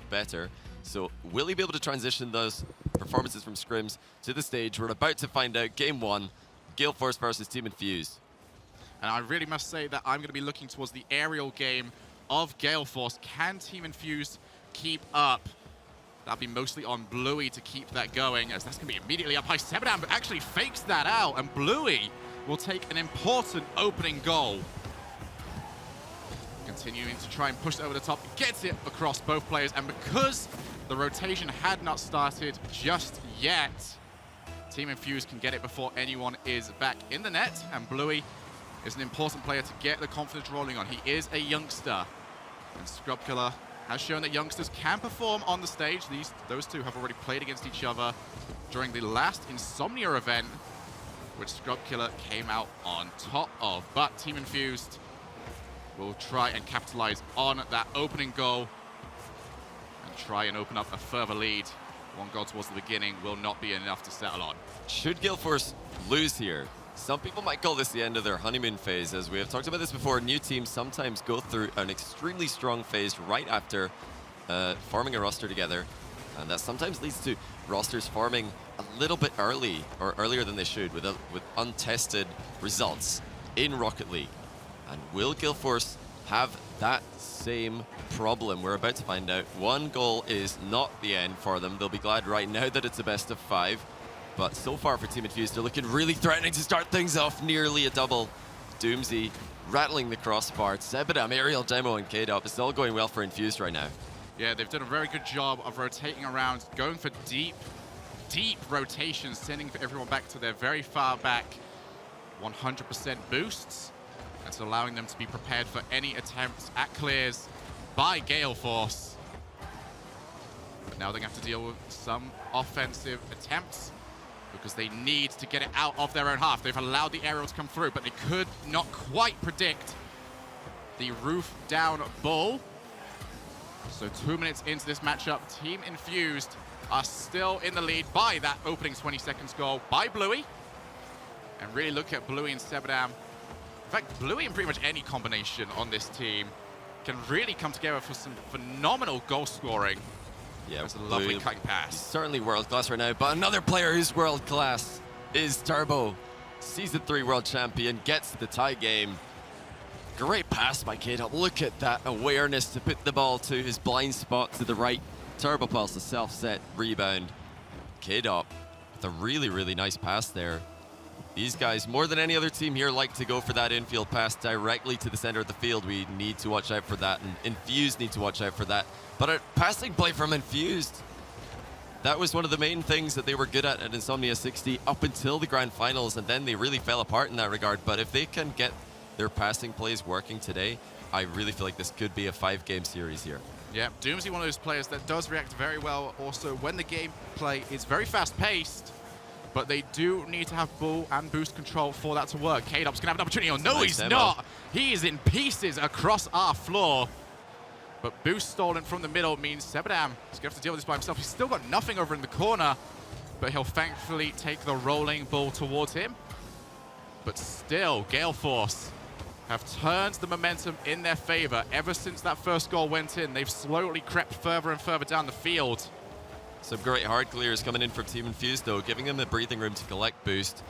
better. So will he be able to transition those performances from scrims to the stage? We're about to find out. Game 1, Gale Force versus Team Infused. And I really must say that I'm going to be looking towards the aerial game of Gale Force. Can Team Infused keep up? That'll be mostly on Bluey to keep that going, as that's going to be immediately up high. Sebadam actually fakes that out, and Bluey will take an important opening goal. Continuing to try and push it over the top, gets it across both players, and because the rotation had not started just yet, Team Infused can get it before anyone is back in the net, and Bluey is an important player to get the confidence rolling on. He is a youngster, and Scrubkiller has shown that youngsters can perform on the stage. Those two have already played against each other during the last Insomnia event, which Scrubkiller came out on top of. But Team Infused will try and capitalize on that opening goal and try and open up a further lead. One goal towards the beginning will not be enough to settle on. Should Gale Force lose here, some people might call this the end of their honeymoon phase. As we have talked about this before, new teams sometimes go through an extremely strong phase right after forming a roster together. And that sometimes leads to rosters forming a little bit early, or earlier than they should, with untested results in Rocket League. And will Gale Force have that same problem? We're about to find out. One goal is not the end for them. They'll be glad right now that it's a best of 5. But so far for Team Infused, they're looking really threatening to start things off. Nearly a double. Doomsy rattling the crossbar. Sebadam, aerial demo, and K-Dop. It's all going well for Infused right now. Yeah, they've done a very good job of rotating around, going for deep rotations, sending everyone back to their very far back 100% boosts. And so allowing them to be prepared for any attempts at clears by Gale Force. But now they have to deal with some offensive attempts because they need to get it out of their own half. They've allowed the aerial to come through, but they could not quite predict the roof down bull. So 2 minutes into this matchup, Team Infused are still in the lead by that opening 20 seconds goal by Bluey. And really look at Bluey and Sebadam. In fact, Bluey in pretty much any combination on this team can really come together for some phenomenal goal scoring. Yeah, it's a lovely cutting pass. He's certainly world class right now, but another player who's world class is Turbo. Season 3 world champion, gets the tie game. Great pass by K-Dop. Look at that awareness to put the ball to his blind spot to the right. Turbo Pulse, a self-set rebound. K-Dop with a really, really nice pass there. These guys, more than any other team here, like to go for that infield pass directly to the center of the field. We need to watch out for that, and Infused need to watch out for that. But a passing play from Infused, that was one of the main things that they were good at Insomnia 60 up until the grand finals, and then they really fell apart in that regard. But if they can get their passing plays working today, I really feel like this could be a 5-game series here. Yeah, Doomsy, one of those players that does react very well also when the gameplay is very fast-paced. But they do need to have bull and boost control for that to work. K-Dop's gonna have an opportunity. Oh, no, he's not. He is in pieces across our floor. But boost stolen from the middle means Sebadam is gonna have to deal with this by himself. He's still got nothing over in the corner, but he'll thankfully take the rolling ball towards him. But still, Gale Force have turned the momentum in their favor. Ever since that first goal went in, they've slowly crept further and further down the field. Some great hard clears coming in from Team Infused, though, giving them the breathing room to collect boost.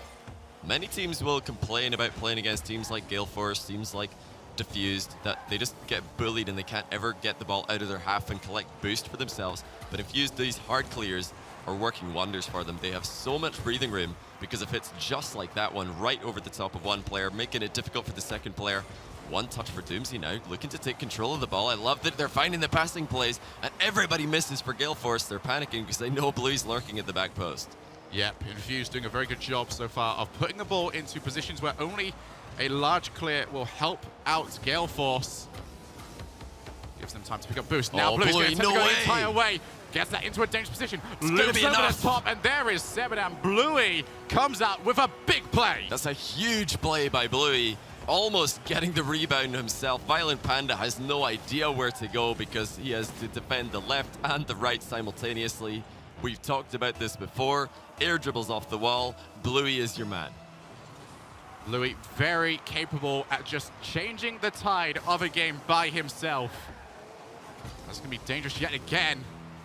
Many teams will complain about playing against teams like Gale Force, teams like Diffused, that they just get bullied and they can't ever get the ball out of their half and collect boost for themselves. But Infused, these hard clears are working wonders for them. They have so much breathing room because of hits just like that one right over the top of one player, making it difficult for the second player. One touch for Doomsy now, looking to take control of the ball. I love that they're finding the passing plays, and everybody misses for Gale Force. They're panicking because they know Bluey's lurking at the back post. Yep, Infused doing a very good job so far of putting the ball into positions where only a large clear will help out Gale Force. Gives them time to pick up boost. Now Bluey's going to go the entire way. Gets that into a dangerous position. Loops over the top, and there is Sebadam. Bluey comes out with a big play. That's a huge play by Bluey. Almost getting the rebound himself. Violent Panda has no idea where to go because he has to defend the left and the right simultaneously. We've talked about this before. Air dribbles off the wall. Bluey is your man. Bluey very capable at just changing the tide of a game by himself. That's going to be dangerous yet again.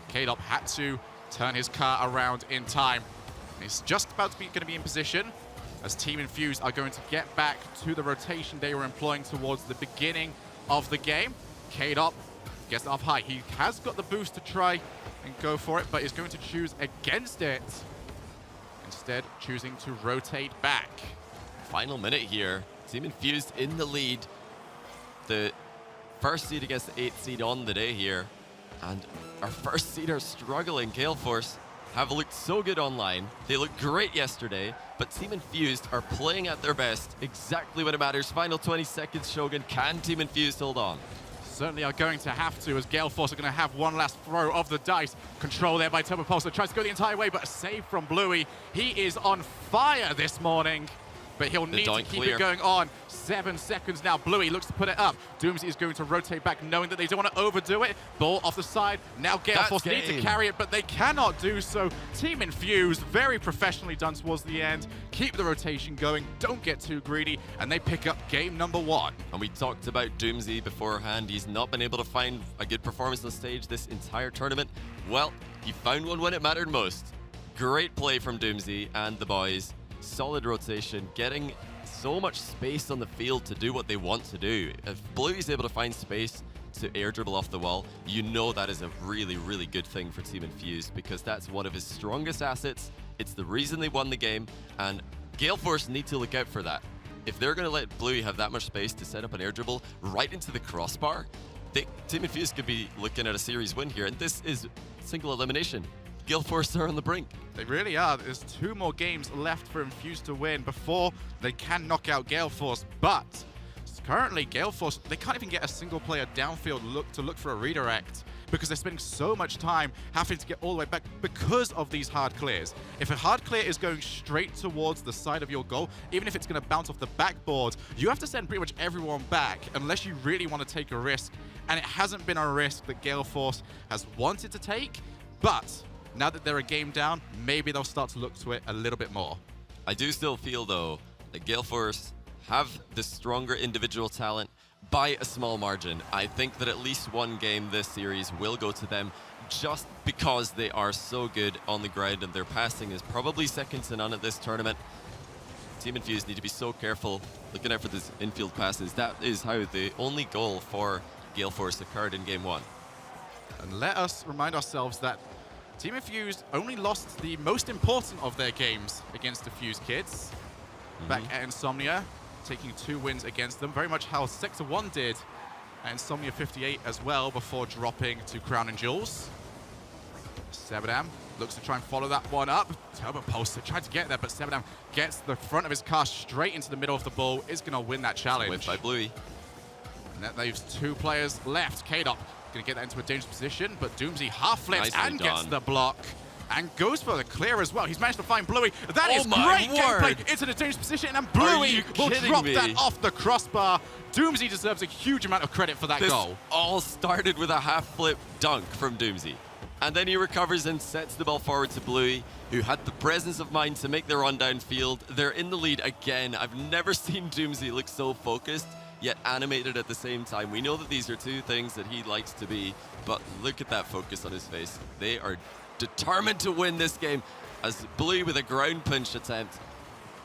K-Dop had to turn his car around in time. He's just about to going to be in position as Team Infused are going to get back to the rotation they were employing towards the beginning of the game. K-Dop gets up high. He has got the boost to try and go for it, but is going to choose against it. Instead, choosing to rotate back. Final minute here. Team Infused in the lead. The first seed against the 8th seed on the day here. And our first seed are struggling. Gale Force have looked so good online. They looked great yesterday, but Team Infused are playing at their best exactly when it matters. Final 20 seconds, Shogun. Can Team Infused hold on? Certainly are going to have to, as Gale Force are going to have one last throw of the dice. Control there by Turbo Pulsar. Tries to go the entire way, but a save from Bluey. He is on fire this morning, but he'll need to keep it going on. 7 seconds now. Bluey looks to put it up. Doomsy is going to rotate back, knowing that they don't want to overdo it. Ball off the side. Now Gale Force need to carry it, but they cannot do so. Team Infused, very professionally done towards the end. Keep the rotation going. Don't get too greedy, and they pick up game number 1. And we talked about Doomsy beforehand. He's not been able to find a good performance on stage this entire tournament. Well, he found one when it mattered most. Great play from Doomsy and the boys. Solid rotation, getting so much space on the field to do what they want to do. If Bluey's able to find space to air dribble off the wall, you know that is a really, really good thing for Team Infused, because that's one of his strongest assets. It's the reason they won the game, and Gale Force need to look out for that. If they're going to let Bluey have that much space to set up an air dribble right into the crossbar, Team Infused could be looking at a series win here, and this is single elimination. Gale Force are on the brink. They really are. There's 2 more games left for Infused to win before they can knock out Gale Force. But currently, Gale Force, they can't even get a single player downfield look for a redirect, because they're spending so much time having to get all the way back because of these hard clears. If a hard clear is going straight towards the side of your goal, even if it's going to bounce off the backboard, you have to send pretty much everyone back unless you really want to take a risk. And it hasn't been a risk that Gale Force has wanted to take, but now that they're a game down, maybe they'll start to look to it a little bit more. I do still feel, though, that Gale Force have the stronger individual talent by a small margin. I think that at least one game this series will go to them, just because they are so good on the ground, and their passing is probably second to none at this tournament. Team Infused need to be so careful looking out for these infield passes. That is how the only goal for Gale Force occurred in game 1. And let us remind ourselves that Team Infused only lost the most important of their games against the Fused Kids back at Insomnia, taking 2 wins against them, very much how Sector 1 did at Insomnia 58 as well, before dropping to Crown and Jewels. Sebadam looks to try and follow that one up. Turbo Pulsar tried to get there, but Sebadam gets the front of his car straight into the middle of the ball, is going to win that challenge. Win by Bluey. And that leaves 2 players left. K-Dop going to get that into a dangerous position, but Doomsy half flips and gets the block and goes for the clear as well. He's managed to find Bluey. That is great gameplay into the dangerous position, and Bluey will drop that off the crossbar. Doomsy deserves a huge amount of credit for that goal. This all started with a half flip dunk from Doomsy, and then he recovers and sets the ball forward to Bluey, who had the presence of mind to make the run downfield. They're in the lead again. I've never seen Doomsy look so focused, yet animated at the same time. We know that these are 2 things that he likes to be, but look at that focus on his face. They are determined to win this game, as Bluey with a ground punch attempt.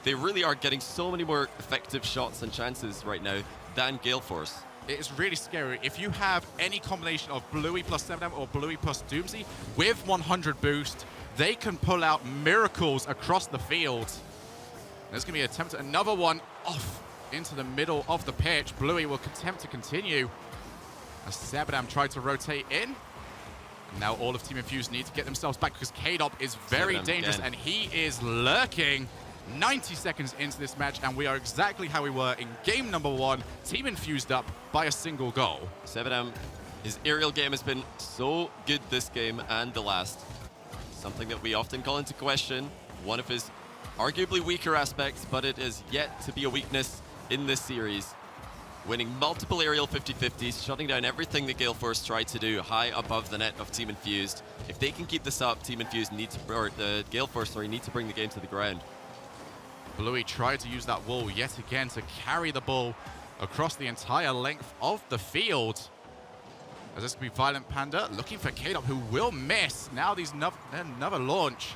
They really are getting so many more effective shots and chances right now than Gale Force. It is really scary. If you have any combination of Bluey plus 7M or Bluey plus Doomsy with 100 boost, they can pull out miracles across the field. There's going to be an attempt at another one off into the middle of the pitch. Bluey will attempt to continue as Sebadam tried to rotate in. Now all of Team Infused need to get themselves back, because K-Dop is very dangerous and he is lurking. 90 seconds into this match, and we are exactly how we were in game number 1. Team Infused up by a single goal. Sebadam, his aerial game has been so good this game and the last. Something that we often call into question. One of his arguably weaker aspects, but it is yet to be a weakness in this series. Winning multiple aerial 50-50s, shutting down everything that Gale Force tried to do high above the net of Team Infused. If they can keep this up, Team Infused need to, or Gale Force, sorry, need to bring the game to the ground. Bluey tried to use that wall yet again to carry the ball across the entire length of the field. As this could be Violent Panda looking for K-Dop, who will miss. Now these another launch.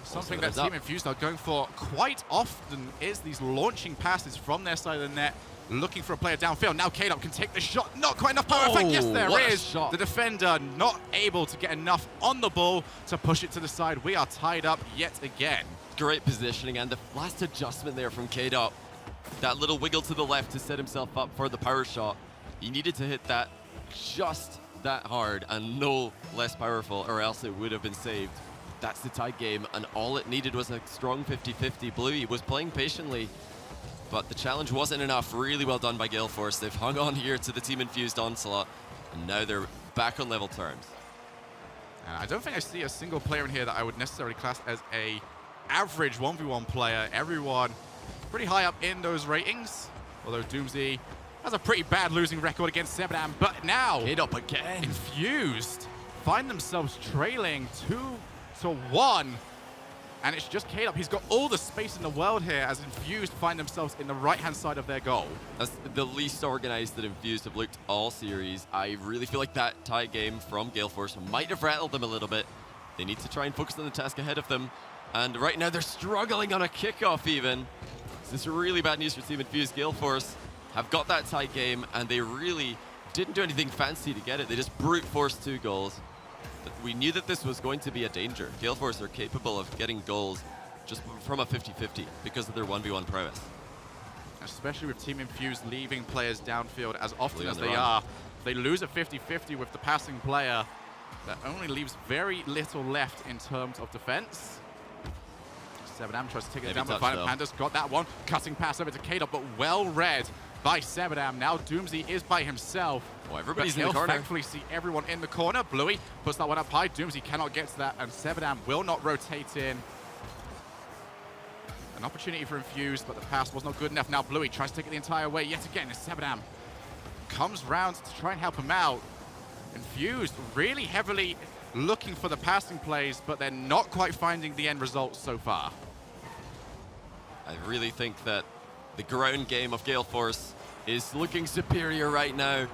Something that Team Infused are going for quite often is these launching passes from their side of the net, looking for a player downfield. Now K-Dop can take the shot. Not quite enough power effect. Yes, there is. The defender not able to get enough on the ball to push it to the side. We are tied up yet again. Great positioning, and the last adjustment there from K-Dop. That little wiggle to the left to set himself up for the power shot. He needed to hit that just that hard and no less powerful, or else it would have been saved. That's the tied game, and all it needed was a strong 50-50. Bluey was playing patiently, but the challenge wasn't enough. Really well done by Gale Force. They've hung on here to the Team Infused onslaught, and now they're back on level terms. I don't think I see a single player in here that I would necessarily class as a average 1v1 player. Everyone pretty high up in those ratings, although Doomsy has a pretty bad losing record against Sebadam. But now K-Dop again. Infused find themselves trailing 2-1, and it's just K-Dop. He's got all the space in the world here as Infused find themselves in the right-hand side of their goal. That's the least organized that Infused have looked all series. I really feel like that tie game from Gale Force might have rattled them a little bit. They need to try and focus on the task ahead of them, and right now they're struggling on a kickoff even. This is really bad news for Team Infused. Gale Force have got that tie game, and they really didn't do anything fancy to get it. They just brute forced 2 goals. But we knew that this was going to be a danger. Gale Force are capable of getting goals just from a 50-50 because of their 1v1 prowess. Especially with Team Infused leaving players downfield as often as they are. If they lose a 50-50 with the passing player, that only leaves very little left in terms of defense. Sebadam tries to take it down, but Violent Panda's got that one. Cutting pass over to K-Dop, but well read by Sebadam. Now Doomsy is by himself. Oh, everybody's in the corner. Thankfully see everyone in the corner. Bluey puts that one up high. Doomsy cannot get to that, and Sebadam will not rotate in. An opportunity for Infused, but the pass was not good enough. Now Bluey tries to take it the entire way yet again as Sebadam comes round to try and help him out. Infused really heavily looking for the passing plays, but they're not quite finding the end result so far. I really think that the ground game of Gale Force is looking superior right now.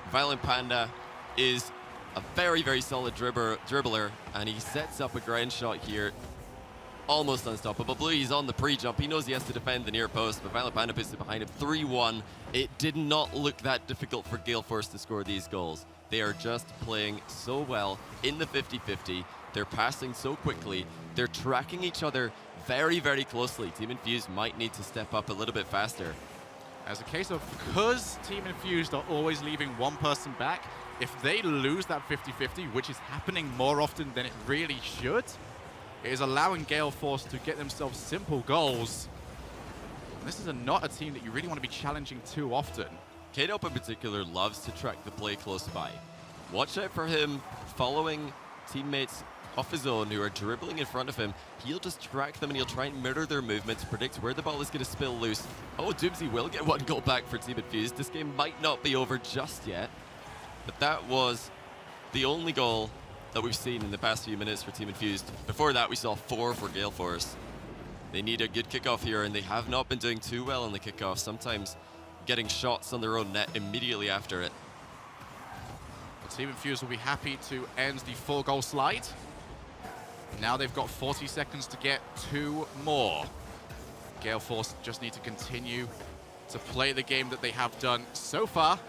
Violent Panda is a very, very solid dribbler, and he sets up a ground shot here. Almost unstoppable. Bluey's on the pre-jump. He knows he has to defend the near post, but Violent Panda puts it behind him. 3-1. It did not look that difficult for Gale Force to score these goals. They are just playing so well in the 50-50. They're passing so quickly. They're tracking each other very, very closely. Team Infused might need to step up a little bit faster. As a case of, because Team Infused are always leaving one person back, if they lose that 50-50, which is happening more often than it really should, it is allowing Gale Force to get themselves simple goals. And this is not a team that you really want to be challenging too often. K-Dop in particular loves to track the play close by. Watch out for him following teammates off his own who are dribbling in front of him. He'll just track them and he'll try and mirror their movements, predict where the ball is going to spill loose. Oh, Doomsy will get 1 goal back for Team Infused. This game might not be over just yet, but that was the only goal that we've seen in the past few minutes for Team Infused. Before that, we saw 4 for Gale Force. They need a good kickoff here, and they have not been doing too well on the kickoff, sometimes getting shots on their own net immediately after it. Team Infused will be happy to end the 4-goal slide. Now they've got 40 seconds to get 2 more. Gale Force just need to continue to play the game that they have done so far,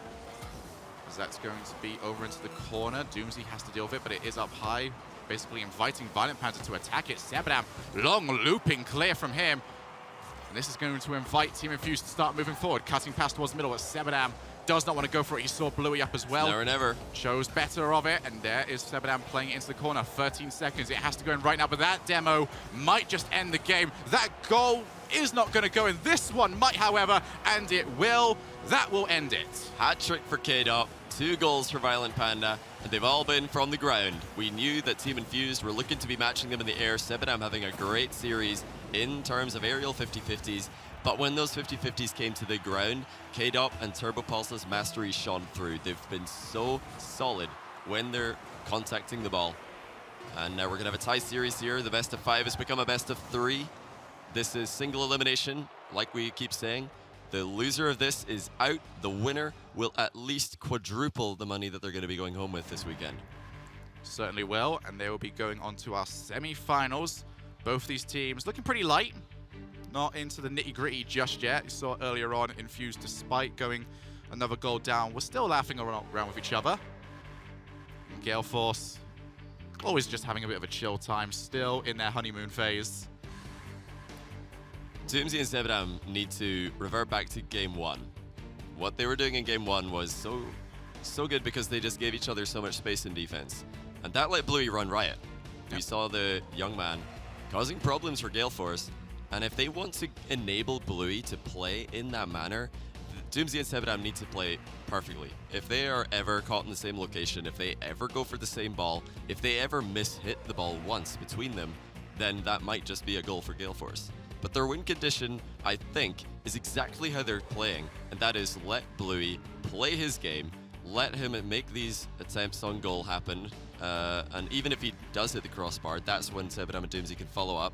as that's going to be over into the corner. Doomsy has to deal with it, but it is up high, basically inviting Violent Panda to attack it. Sebadam, long looping clear from him. And this is going to invite Team Infused to start moving forward, cutting past towards the middle, but Sebadam does not want to go for it. He saw Bluey up as well. Never, never. Shows better of it, and there is Sebadam playing it into the corner. 13 seconds. It has to go in right now, but that demo might just end the game. That goal is not going to go in. This one might, however, and it will. That will end it. Hat trick for K-Dop. 2 goals for Violent Panda, and they've all been from the ground. We knew that Team Infused were looking to be matching them in the air. Sebadam having a great series in terms of aerial 50-50s. But when those 50-50s came to the ground, K-Dop and Turbo Pulse's mastery shone through. They've been so solid when they're contacting the ball. And now we're going to have a tie series here. The best of 5 has become a best of 3. This is single elimination, like we keep saying. The loser of this is out. The winner will at least quadruple the money that they're going to be going home with this weekend. Certainly will, and they will be going on to our semi-finals. Both these teams looking pretty light, not into the nitty-gritty just yet. You saw earlier on, Infused, despite going another goal down, was still laughing around with each other. And Gale Force, always just having a bit of a chill time, still in their honeymoon phase. Doomsy and Sebadam need to revert back to game one. What they were doing in game one was so good because they just gave each other so much space in defense. And that let Bluey run riot. We saw the young man causing problems for Gale Force. And if they want to enable Bluey to play in that manner, Doomsy and Sebadam need to play perfectly. If they are ever caught in the same location, if they ever go for the same ball, if they ever miss-hit the ball once between them, then that might just be a goal for Gale Force. But their win condition, I think, is exactly how they're playing, and that is let Bluey play his game, let him make these attempts on goal happen, and even if he does hit the crossbar, that's when Sebadam and Doomsy can follow up.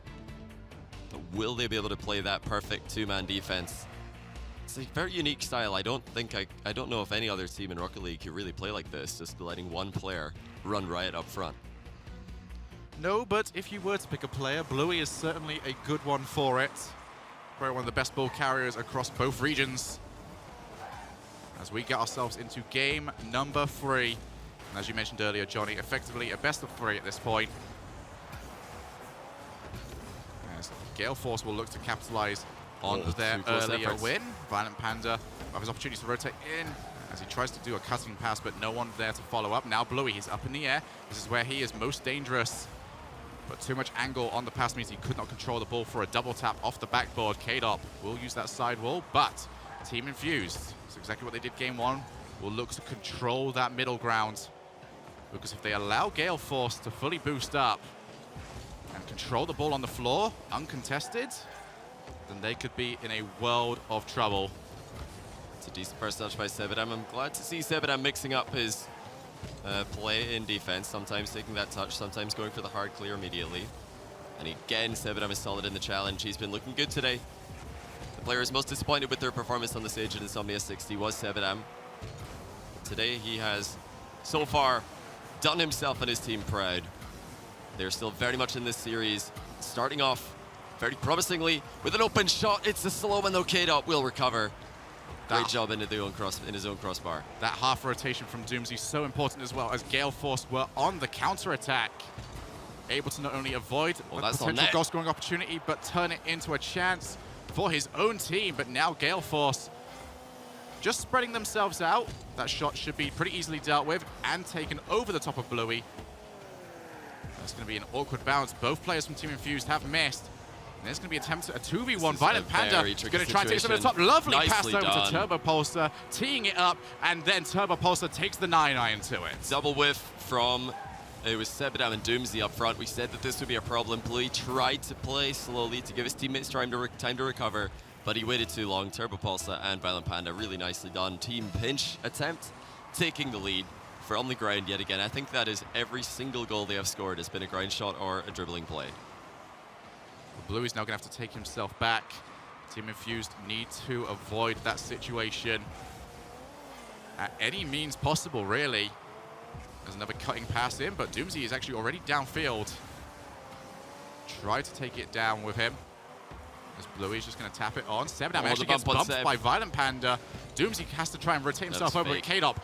But will they be able to play that perfect two-man defense? It's a very unique style. I don't know if any other team in Rocket League could really play like this, just letting one player run riot up front. No, but if you were to pick a player, Bluey is certainly a good one for it. Probably one of the best ball carriers across both regions. As we get ourselves into game number 3. And as you mentioned earlier, Johnny, effectively a best of 3 at this point. As Gale Force will look to capitalize on their earlier win. Violent Panda will have his opportunities to rotate in as he tries to do a cutting pass, but no one there to follow up. Now Bluey, he's up in the air. This is where he is most dangerous. But too much angle on the pass means he could not control the ball for a double tap off the backboard. K-Dop will use that side wall, but Team Infused, it's exactly what they did game 1, will look to control that middle ground. Because if they allow Gale Force to fully boost up and control the ball on the floor, uncontested, then they could be in a world of trouble. It's a decent first touch by Sebadam. I'm glad to see Sebadam mixing up his play in defense, sometimes taking that touch, sometimes going for the hard clear immediately. And again, Sebadam is solid in the challenge. He's been looking good today. The players most disappointed with their performance on the stage at Insomnia 60 was Sebadam. Today he has, so far, done himself and his team proud. They're still very much in this series, starting off very promisingly with an open shot. It's the slow one though. K-Dop will recover. Great job in his own crossbar. That half rotation from Doomsy so important as well, as Gale Force were on the counter attack, able to not only avoid a potential goal scoring opportunity, but turn it into a chance for his own team. But now Gale Force just spreading themselves out. That shot should be pretty easily dealt with and taken over the top of Bluey. That's going to be an awkward bounce. Both players from Team Infused have missed. And there's going to be a 2v1. Violent Panda is going to try and take some of the top. Lovely pass over to Turbo Pulsar, teeing it up, and then Turbo Pulsar takes the 9-iron to it. Double whiff from, it was Sebadam and Doomsy up front. We said that this would be a problem. Bluey tried to play slowly to give his teammates time to recover, but he waited too long. Turbo Pulsar and Violent Panda, really nicely done. Team pinch attempt, taking the lead from the ground yet again. I think that is every single goal they have scored has been a ground shot or a dribbling play. Bluey's now going to have to take himself back. Team Infused need to avoid that situation at any means possible, really. There's another cutting pass in, but Doomsy is actually already downfield. Try to take it down with him. As Bluey's just going to tap it on. Sebadam actually gets bumped by Violent Panda. Doomsy has to try and rotate himself over at K-Dop.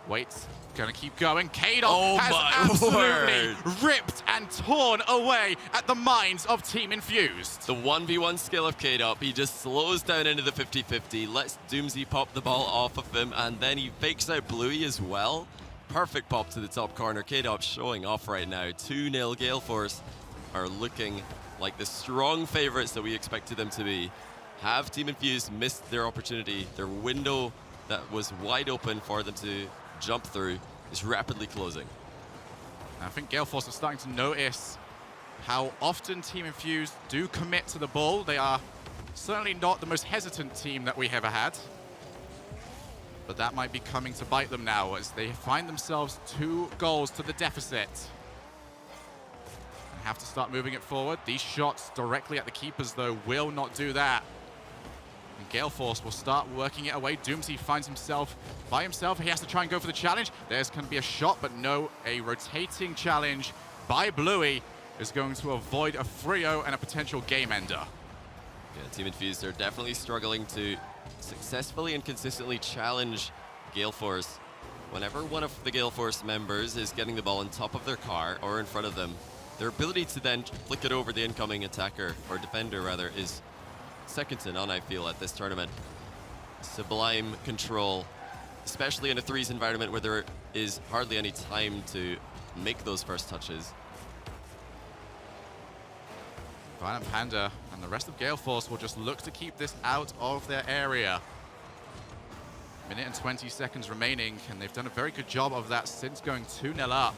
Waits, gonna keep going. K-Dop has absolutely ripped and torn away at the minds of Team Infused. The 1v1 skill of K-Dop, he just slows down into the 50-50, lets Doomsy pop the ball off of him, and then he fakes out Bluey as well. Perfect pop to the top corner. K-Dop showing off right now. 2-0 Gale Force are looking like the strong favorites that we expected them to be. Have Team Infused missed their opportunity? Their window that was wide open for them to jump through is rapidly closing. I think Gale Force are starting to notice how often Team Infused do commit to the ball. They are certainly not the most hesitant team that we ever had. But that might be coming to bite them now as they find themselves 2 goals to the deficit. And have to start moving it forward. These shots directly at the keepers, though, will not do that. And Gale Force will start working it away. Doomsy finds himself by himself. He has to try and go for the challenge. There's going to be a shot, but no, a rotating challenge by Bluey is going to avoid a 3-0 and a potential game ender. Yeah, Team Infused are definitely struggling to successfully and consistently challenge Gale Force. Whenever one of the Gale Force members is getting the ball on top of their car or in front of them, their ability to then flick it over the incoming attacker, or defender rather, is second to none, I feel, at this tournament. Sublime control, especially in a threes environment where there is hardly any time to make those first touches. Violent Panda and the rest of Gale Force will just look to keep this out of their area. Minute and 20 seconds remaining, and they've done a very good job of that since going 2-0 up.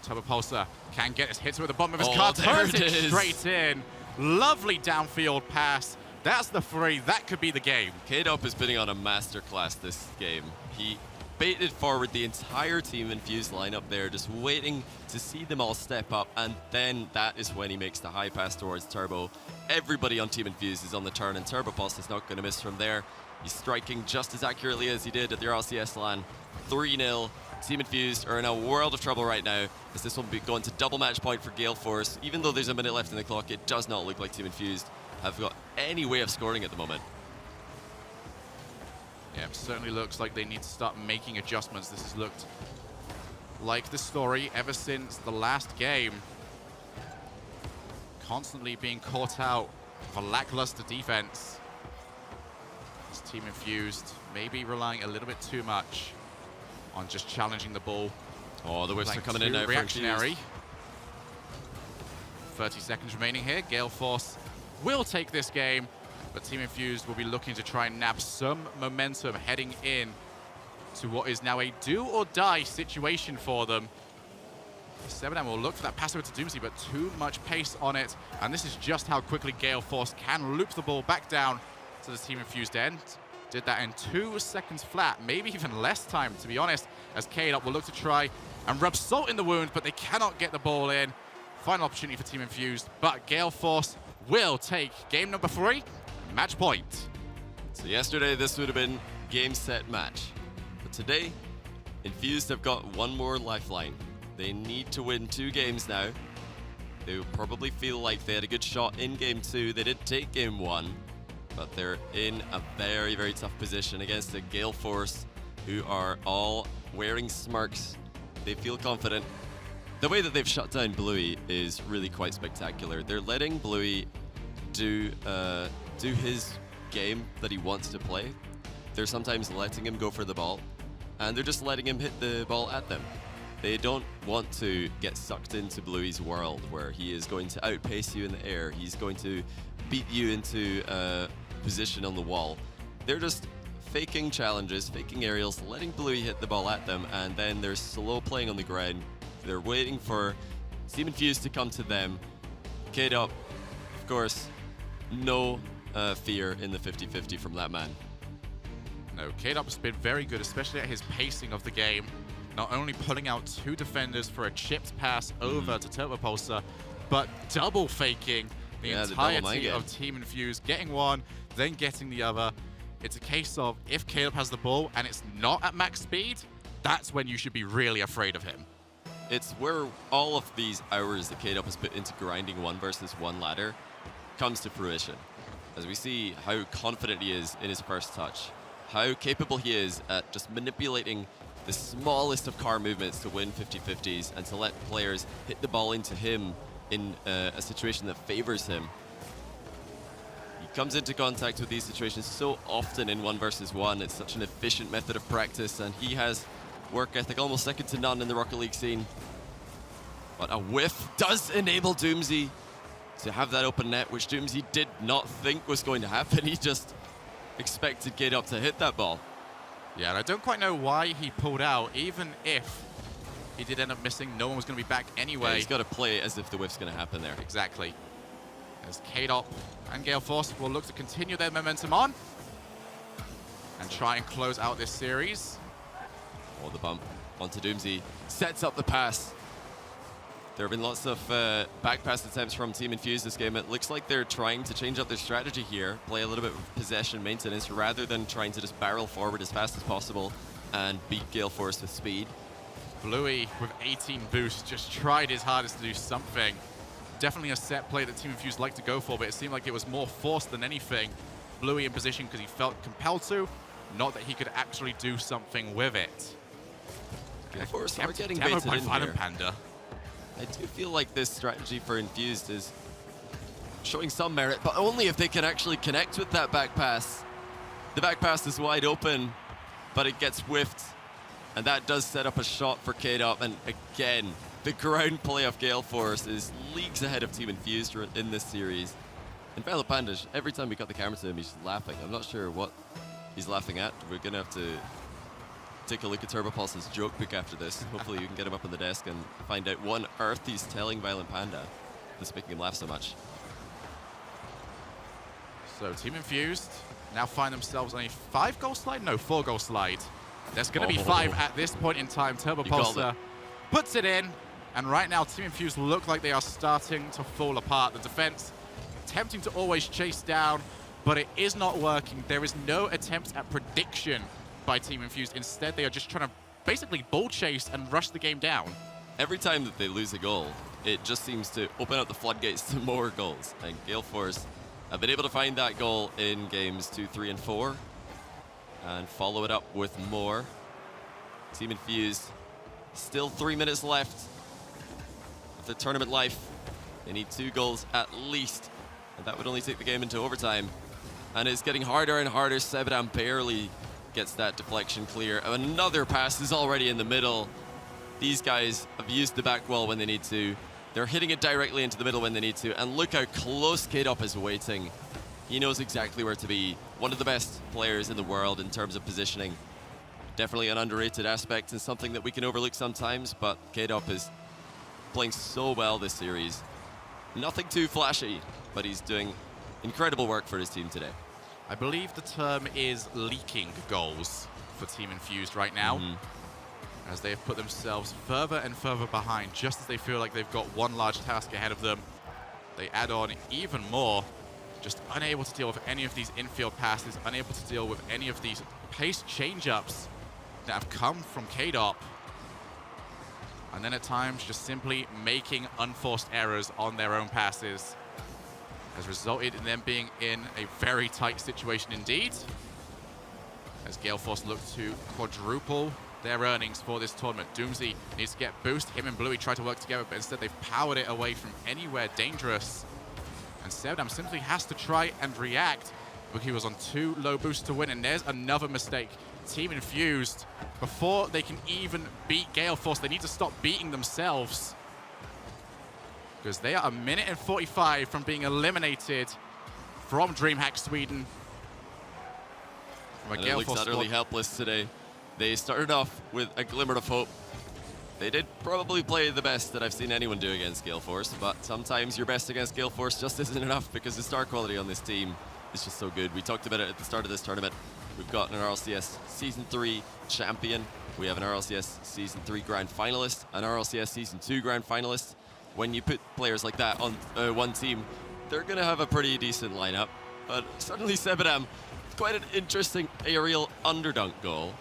Turbo Pulsar can get his hits with the bottom of his car, turns it straight in. Lovely downfield pass. That's the 3. That could be the game. K-Dop is putting on a masterclass this game. He baited forward the entire Team Infused lineup there, just waiting to see them all step up, and then that is when he makes the high pass towards Turbo. Everybody on Team Infused is on the turn, and Turbo Pulse is not going to miss from there. He's striking just as accurately as he did at the RLCS LAN. 3-0. Team Infused are in a world of trouble right now, as this will be going to double match point for Gale Force. Even though there's a minute left in the clock, it does not look like Team Infused have got any way of scoring at the moment. Yeah, it certainly looks like they need to start making adjustments. This has looked like the story ever since the last game. Constantly being caught out for lackluster defense. This Team Infused maybe relying a little bit too much on just challenging the ball. Oh, the whiffs are coming in now. Reactionary. 30 seconds remaining here. Gale Force will take this game, but Team Infused will be looking to try and nab some momentum heading in to what is now a do-or-die situation for them. 7M will look for that pass over to Doomsy, but too much pace on it, and this is just how quickly Gale Force can loop the ball back down to the Team Infused end. Did that in 2 seconds flat, maybe even less time, to be honest, as K-Dop will look to try and rub salt in the wound, but they cannot get the ball in. Final opportunity for Team Infused, but Gale Force will take game number 3, match point. So yesterday, this would have been game, set, match. But today, Infused have got one more lifeline. They need to win 2 games now. They will probably feel like they had a good shot in game 2. They did take game 1. But they're in a very, very tough position against a Gale Force who are all wearing smirks. They feel confident. The way that they've shut down Bluey is really quite spectacular. They're letting Bluey do his game that he wants to play. They're sometimes letting him go for the ball, and they're just letting him hit the ball at them. They don't want to get sucked into Bluey's world where he is going to outpace you in the air. He's going to beat you into position on the wall. They're just faking challenges, faking aerials, letting Bluey hit the ball at them, and then they're slow playing on the ground. They're waiting for Team Infused to come to them. K-Dop, of course, no fear in the 50-50 from that man. No, K-Dop has been very good, especially at his pacing of the game. Not only pulling out 2 defenders for a chipped pass over to Turbo Pulsar, but double faking the entirety of Team Infused, getting one, then getting the other. It's a case of if Caleb has the ball and it's not at max speed, that's when you should be really afraid of him. It's where all of these hours that K-Dop has put into grinding 1 versus 1 ladder comes to fruition. As we see how confident he is in his first touch, how capable he is at just manipulating the smallest of car movements to win 50-50s and to let players hit the ball into him in a situation that favors him. He comes into contact with these situations so often in 1 versus 1. It's such an efficient method of practice, and he has work ethic almost second to none in the Rocket League scene. But a whiff does enable Doomsy to have that open net, which Doomsy did not think was going to happen. He just expected K-Dop to hit that ball. Yeah, and I don't quite know why he pulled out. Even if he did end up missing, no one was going to be back anyway. Yeah, he's got to play as if the whiff's going to happen there. Exactly. As K-Dop and Gale Force will look to continue their momentum on and try and close out this series. Oh, the bump onto Doomsy. Sets up the pass. There have been lots of back pass attempts from Team Infused this game. It looks like they're trying to change up their strategy here, play a little bit of possession maintenance rather than trying to just barrel forward as fast as possible and beat Gale Force with speed. Bluey with 18 boosts just tried his hardest to do something. Definitely a set play that Team Infused like to go for, but it seemed like it was more forced than anything. Bluey in position because he felt compelled to, not that he could actually do something with it. Gale Force are getting Demo baited by in Violent here. Panda. I do feel like this strategy for Infused is showing some merit, but only if they can actually connect with that back pass. The back pass is wide open, but it gets whiffed, and that does set up a shot for K-Dop. And again, the ground play of Gale Force is leagues ahead of Team Infused in this series. And Violent Panda, every time we got the camera to him, he's laughing. I'm not sure what he's laughing at. We're gonna have to take a look at TurboPulse's joke book after this. Hopefully you can get him up on the desk and find out what on earth he's telling Violent Panda that's making him laugh so much. So Team Infused now find themselves on a 5-goal slide? No, 4-goal slide. There's going to be 5 at this point in time. TurboPulse puts it in, and right now Team Infused look like they are starting to fall apart. The defense attempting to always chase down, but it is not working. There is no attempt at prediction by Team Infused. Instead, they are just trying to basically ball chase and rush the game down. Every time that they lose a goal, it just seems to open up the floodgates to more goals. And Gale Force have been able to find that goal in games 2, 3, and 4 and follow it up with more. Team Infused, still 3 minutes left of the tournament life. They need 2 goals at least, and that would only take the game into overtime. And it's getting harder and harder. Sebadam barely gets that deflection clear. Another pass is already in the middle. These guys have used the back wall when they need to. They're hitting it directly into the middle when they need to. And look how close K-Dop is waiting. He knows exactly where to be. One of the best players in the world in terms of positioning. Definitely an underrated aspect and something that we can overlook sometimes, but K-Dop is playing so well this series. Nothing too flashy, but he's doing incredible work for his team today. I believe the term is leaking goals for Team Infused right now, as they have put themselves further and further behind, just as they feel like they've got one large task ahead of them. They add on even more, just unable to deal with any of these infield passes, unable to deal with any of these pace change-ups that have come from K-Dop. And then at times, just simply making unforced errors on their own passes has resulted in them being in a very tight situation indeed, as Gale Force look to quadruple their earnings for this tournament. Doomsy needs to get boost. Him and Bluey try to work together, but instead they've powered it away from anywhere dangerous. And Sebadam simply has to try and react, but he was on 2 low boosts to win, and there's another mistake. Team Infused, before they can even beat Gale Force, they need to stop beating themselves, because they are a minute and 45 from being eliminated from DreamHack Sweden. And it looks utterly helpless today. They started off with a glimmer of hope. They did probably play the best that I've seen anyone do against Gale Force, but sometimes your best against Gale Force just isn't enough because the star quality on this team is just so good. We talked about it at the start of this tournament. We've got an RLCS Season 3 champion. We have an RLCS Season 3 grand finalist, an RLCS Season 2 grand finalist. When you put players like that on one team, they're going to have a pretty decent lineup. But suddenly Sebadam, quite an interesting aerial underdunk goal.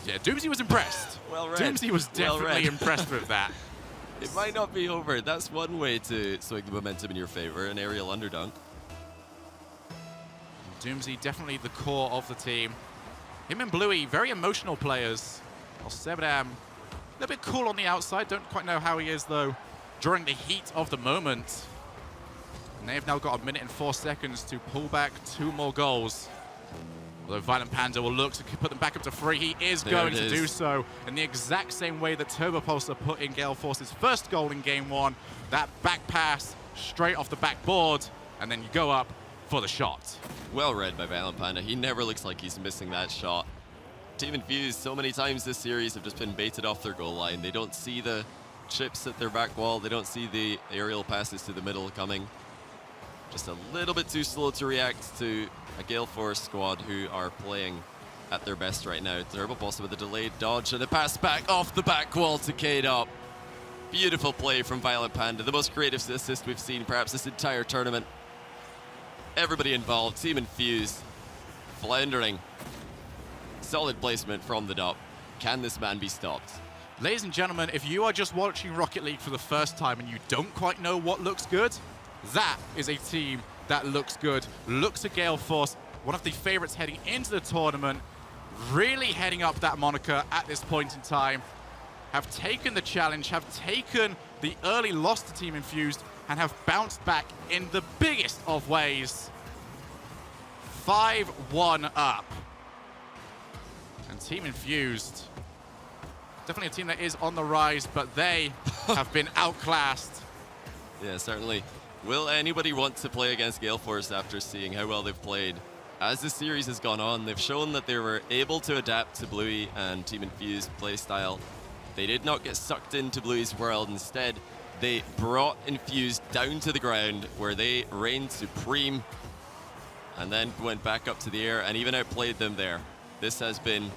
Yeah, Doomsy was impressed. Well read. Doomsy was definitely impressed with that. It might not be over. That's one way to swing the momentum in your favor, an aerial underdunk. Doomsy definitely the core of the team. Him and Bluey, very emotional players. While Sebadam, a little bit cool on the outside. Don't quite know how he is, though, during the heat of the moment. And they've now got a minute and 4 seconds to pull back 2 more goals. Although Violent Panda will look to put them back up to 3. He is going to do so in the exact same way that TurboPulse put in Gale Force's first goal in Game 1. That back pass straight off the backboard, and then you go up for the shot. Well read by Violent Panda. He never looks like he's missing that shot. Team Infused so many times this series have just been baited off their goal line. They don't see the chips at their back wall. They don't see the aerial passes to the middle coming. Just a little bit too slow to react to a Gale Force squad who are playing at their best right now. TurboPulse with a delayed dodge and a pass back off the back wall to K-Dop. Beautiful play from Violet Panda. The most creative assist we've seen perhaps this entire tournament. Everybody involved. Team Infused. Floundering. Solid placement from the top. Can this man be stopped? Ladies and gentlemen, if you are just watching Rocket League for the first time and you don't quite know what looks good, that is a team that looks good. Looks at Gale Force, one of the favorites heading into the tournament, really heading up that moniker at this point in time, have taken the challenge, have taken the early loss to Team Infused, and have bounced back in the biggest of ways. 5-1 up. And Team Infused, definitely a team that is on the rise, but they have been outclassed. Yeah, certainly. Will anybody want to play against Gale Force after seeing how well they've played? As the series has gone on, they've shown that they were able to adapt to Bluey and Team Infused playstyle. They did not get sucked into Bluey's world. Instead, they brought Infused down to the ground where they reigned supreme and then went back up to the air and even outplayed them there. This has been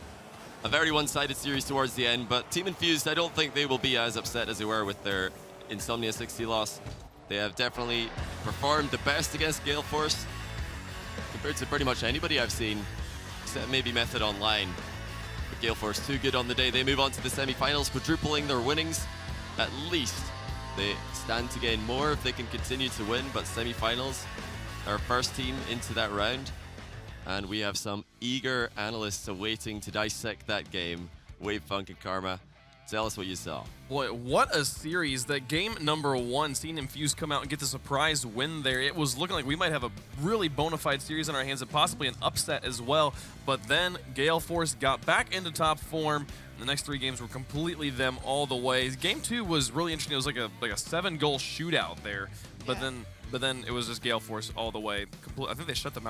a very one-sided series towards the end, but Team Infused, I don't think they will be as upset as they were with their Insomnia 60 loss. They have definitely performed the best against Gale Force compared to pretty much anybody I've seen, except maybe Method Online. But Gale Force too good on the day. They move on to the semi-finals, quadrupling their winnings. At least they stand to gain more if they can continue to win, but semi-finals, our first team into that round. And we have some eager analysts awaiting to dissect that game. Wave Funk and Karma, tell us what you saw. Boy, what a series. That game number 1, seeing Infused come out and get the surprise win there. It was looking like we might have a really bona fide series on our hands and possibly an upset as well. But then Gale Force got back into top form. The next 3 games were completely them all the way. Game 2 was really interesting. It was like a 7-goal shootout there. But then it was just Gale Force all the way. I think they shut them out.